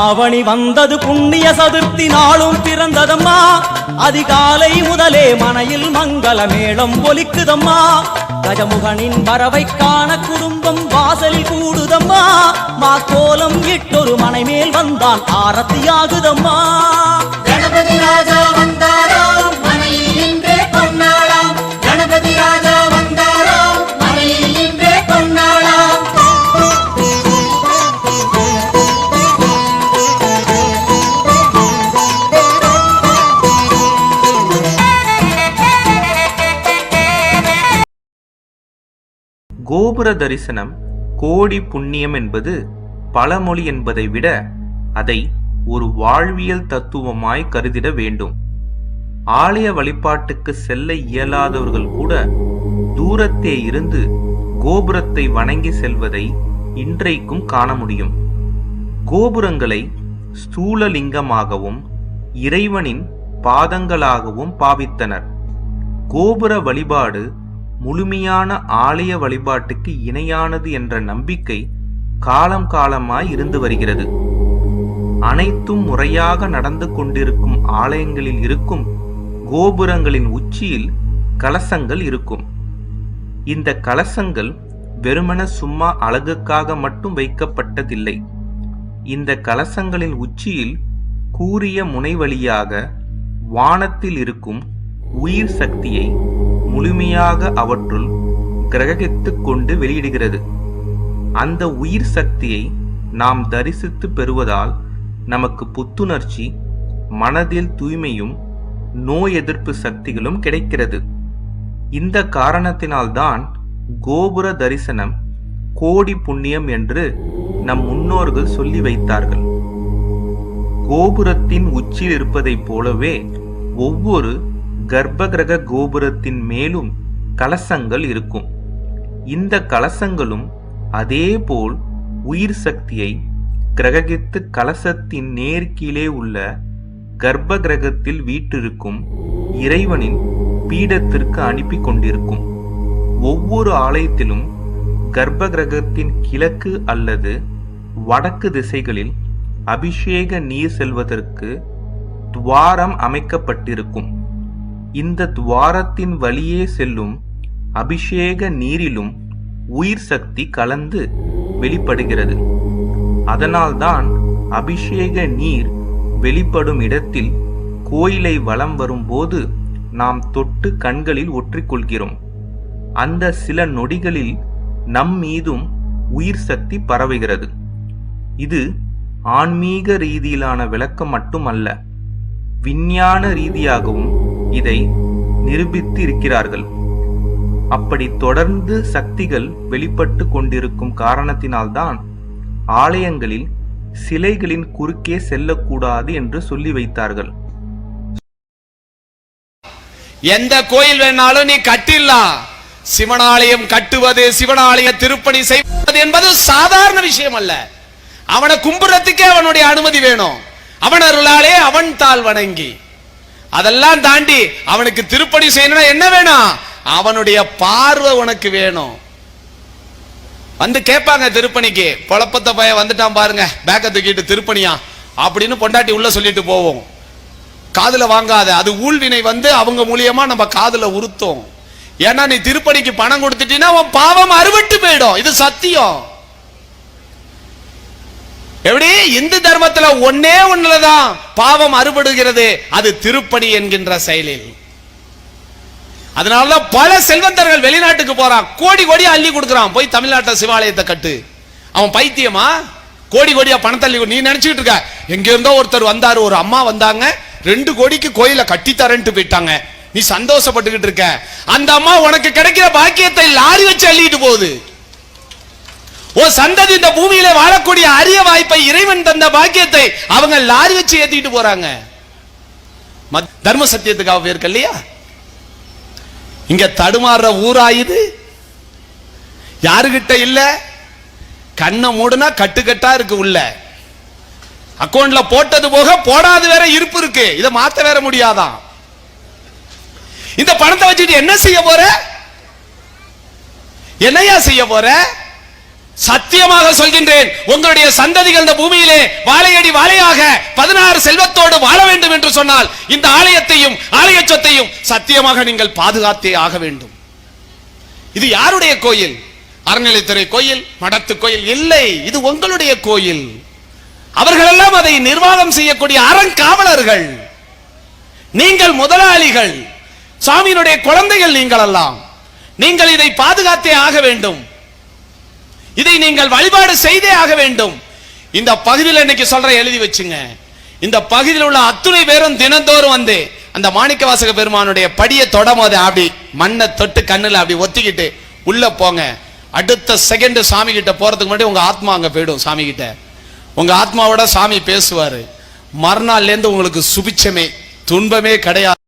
ஆவணி வந்தது புண்ணிய சதுர்த்தி நாளும் பிறந்ததம்மா. அதிகாலை முதலே மனையில் மங்கள மேளம் ஒலிக்குதம்மா. கஜமுகனின் வரவை காண குடும்பம் வாசலில் கூடுதம்மா. மாக்கோலம் இட்டொரு மனை மேல் வந்தான் ஆரத்தியாகுதம்மா. கணபதி ராஜா வந்தாராம் மனையில் இன்றே பொன்னாளாம். கணபதி ராஜா வந்தாராம் மனையில் இன்றே பொன்னாளாம். கோபுர தரிசனம் கோடி புண்ணியம் என்பது பழமொழி என்பதை விட அதை ஒரு வாழ்வியல் தத்துவமாய் கருதிட வேண்டும். ஆலய வழிபாட்டுக்கு செல்ல இயலாதவர்கள் கூட தூரத்தே இருந்து கோபுரத்தை வணங்கி செல்வதை இன்றைக்கும் காண முடியும். கோபுரங்களை ஸ்தூலலிங்கமாகவும் இறைவனின் பாதங்களாகவும் பாவித்தனர். கோபுர வழிபாடு முழுமையான ஆலய வழிபாட்டுக்கு இணையானது என்ற நம்பிக்கை காலம் காலமாய் இருந்து வருகிறது. அனைத்தும் முறையாக நடந்து கொண்டிருக்கும் ஆலயங்களில் இருக்கும் கோபுரங்களின் உச்சியில் கலசங்கள் இருக்கும். இந்த கலசங்கள் வெறுமன சும்மா அழகுக்காக மட்டும் வைக்கப்பட்டதில்லை. இந்த கலசங்களின் உச்சியில் கூரிய முனை வழியாக வானத்தில் இருக்கும் உயிர் சக்தியை முழுமையாக அவற்றுள் கிரகித்துக் கொண்டு வெளியிடுகிறது. அந்த உயிர் சக்தியை நாம் தரிசித்து பெறுவதால் நமக்கு புத்துணர்ச்சி, மனதில் தூய்மையும் நோய் எதிர்ப்பு சக்திகளும் கிடைக்கிறது. இந்த காரணத்தினால்தான் கோபுர தரிசனம் கோடி புண்ணியம் என்று நம் முன்னோர்கள் சொல்லி வைத்தார்கள். கோபுரத்தின் உச்சியில் இருப்பதைப் போலவே ஒவ்வொரு கர்ப்பகிரக கோபுரத்தின் மேலும் கலசங்கள் இருக்கும். இந்த கலசங்களும் அதேபோல் உயிர் சக்தியை கிரகித்து கலசத்தின் நேர்கீழே உள்ள கர்ப்ப கிரகத்தில் வீற்றிருக்கும் இறைவனின் பீடத்திற்கு அனுப்பி கொண்டிருக்கும். ஒவ்வொரு ஆலயத்திலும் கர்ப்ப கிரகத்தின் கிழக்கு அல்லது வடக்கு திசைகளில் அபிஷேக நீர் செல்வதற்கு துவாரம் அமைக்கப்பட்டிருக்கும். இந்த துவாரத்தின் வழியே செல்லும் அபிஷேக நீரிலும் உயிர் சக்தி கலந்து வெளிப்படுகிறது. அதனால்தான் அபிஷேக நீர் வெளிப்படும் இடத்தில் கோயிலை வலம் வரும்போது நாம் தொட்டு கண்களில் ஒற்றிக்கொள்கிறோம். அந்த சில நொடிகளில் நம் மீதும் உயிர் சக்தி பரவுகிறது. இது ஆன்மீக ரீதியிலான விளக்கம் மட்டுமல்ல, விஞ்ஞான ரீதியாகவும் இதை நிரூபித்து இருக்கிறார்கள். அப்படி தொடர்ந்து சக்திகள் வெளிப்பட்டு கொண்டிருக்கும் காரணத்தினால்தான் ஆலயங்களில் சிலைகளின் குறுக்கே செல்லக்கூடாது என்று சொல்லி வைத்தார்கள். எந்த கோயில் வேணாலும் நீ கட்டிடலாம். சிவனாலயம் கட்டுவது, சிவனாலய திருப்பணி செய்வது என்பது சாதாரண விஷயம் அல்ல. அவனை கும்பிடுறதுக்கே அவனுடைய அனுமதி வேணும். அவன் அருளாலே அவன் தாள் வணங்கி, அதெல்லாம் தாண்டி அவனுக்கு திருப்பணி செய்யணும்னா என்ன வேணும்? அவனுடைய பார்வை உனக்கு வேணும். வந்து கேட்பாங்க திருப்பணிக்கு, பொழப்பத்த பையன் வந்துட்டான் பாருங்க, பேக்க தூக்கிட்டு திருப்பணியா அப்படின்னு பொண்டாட்டி உள்ள சொல்லிட்டு போவோம். காதுல வாங்காத, அது ஊழ்வினை வந்து அவங்க மூலியமா நம்ம காதுல உறுத்தும். ஏன்னா நீ திருப்பணிக்கு பணம் கொடுத்துட்டீன்னா அவன் பாவம் அறுபட்டு போயிடும். இது சத்தியம். எப்படி இந்து தர்மத்துல ஒன்னே ஒண்ணுலதான் பாவம் அறுபடுகிறது, அது திருப்பணி என்கின்ற செயலில். அதனாலதான் பல செல்வந்தர்கள் வெளிநாட்டுக்கு போறான், கோடி கோடியா அள்ளி கொடுக்கறான். போய் தமிழ்நாட்டில் சிவாலயத்தை கட்டு. அவன் பைத்தியமா? கோடி கோடியா பணத்தை அள்ளி. நீ நினைச்சுட்டு இருக்க எங்க இருந்தோ ஒருத்தர் வந்தாரு, ஒரு அம்மா வந்தாங்க, 2 கோடிக்கு கோயிலை கட்டித்தரேன்ட்டு போயிட்டாங்க. நீ சந்தோஷப்பட்டுக்கிட்டு இருக்க. அந்த அம்மா உனக்கு கிடைக்கிற பாக்கியத்தை லாரி வச்சு அள்ளிட்டு போகுது. ஓ சந்ததி இந்த பூமியில வாழக்கூடிய அரிய வாய்ப்பை, இறைவன் தந்த பாக்கியத்தை அவங்க லாரி வச்சு ஏத்திட்டு போறாங்க. தர்ம சத்தியத்துக்காக பேருக்கு இல்லையா? இங்க தடுமாறுற ஊராயுது யாருகிட்ட இல்ல. கண்ணை மூடுனா கட்டுக்கட்டா இருக்கு உள்ள. அக்கௌண்ட்ல போட்டது போக போடாது வேற இருப்பு இருக்கு. இதை மாத்த வேற முடியாதான். இந்த பணத்தை வச்சுட்டு என்ன செய்ய போற? என்னையா செய்ய போற? சத்தியமாக சொல்கின்றேன், உங்களுடைய சந்ததிகள் இந்த பூமியிலே வாழையடி வாழையாக 16 செல்வத்தோடு வாழ வேண்டும் என்று சொன்னால் இந்த ஆலயத்தையும் ஆலய சொத்தையும் சத்தியமாக நீங்கள் பாதுகாத்தே ஆக வேண்டும். இது யாருடைய கோயில்? அறநிலைத்துறை கோயில், மடத்து கோயில் இல்லை, இது உங்களுடைய கோயில். அவர்களெல்லாம் அதை நிர்வாகம் செய்யக்கூடிய அறங்காவலர்கள். நீங்கள் முதலாளிகள், சாமியினுடைய குழந்தைகள். நீங்கள் எல்லாம் நீங்கள் இதை பாதுகாத்தே ஆக வேண்டும். இதை நீங்கள் வழிபாடு செய்தே ஆக வேண்டும். இந்த பகுதியில் இன்னைக்கு சொல்ற எழுதி வச்சுங்க. இந்த பகுதியில் உள்ள அத்துணை பேரும் தினந்தோறும் வந்து அந்த மாணிக்கவாசக பெருமானுடைய படியை தொடமோத அப்படி மண்ணை தொட்டு கண்ணுல அப்படி ஒத்திக்கிட்டு உள்ள போங்க. அடுத்த செகண்ட் சாமி கிட்ட போறதுக்கு முன்னாடி உங்க ஆத்மா அங்க போயிடும். சாமி கிட்ட உங்க ஆத்மாவோட சாமி பேசுவாரு. மறுநாள்ல இருந்து உங்களுக்கு சுபிச்சமே துன்பமே கிடையாது.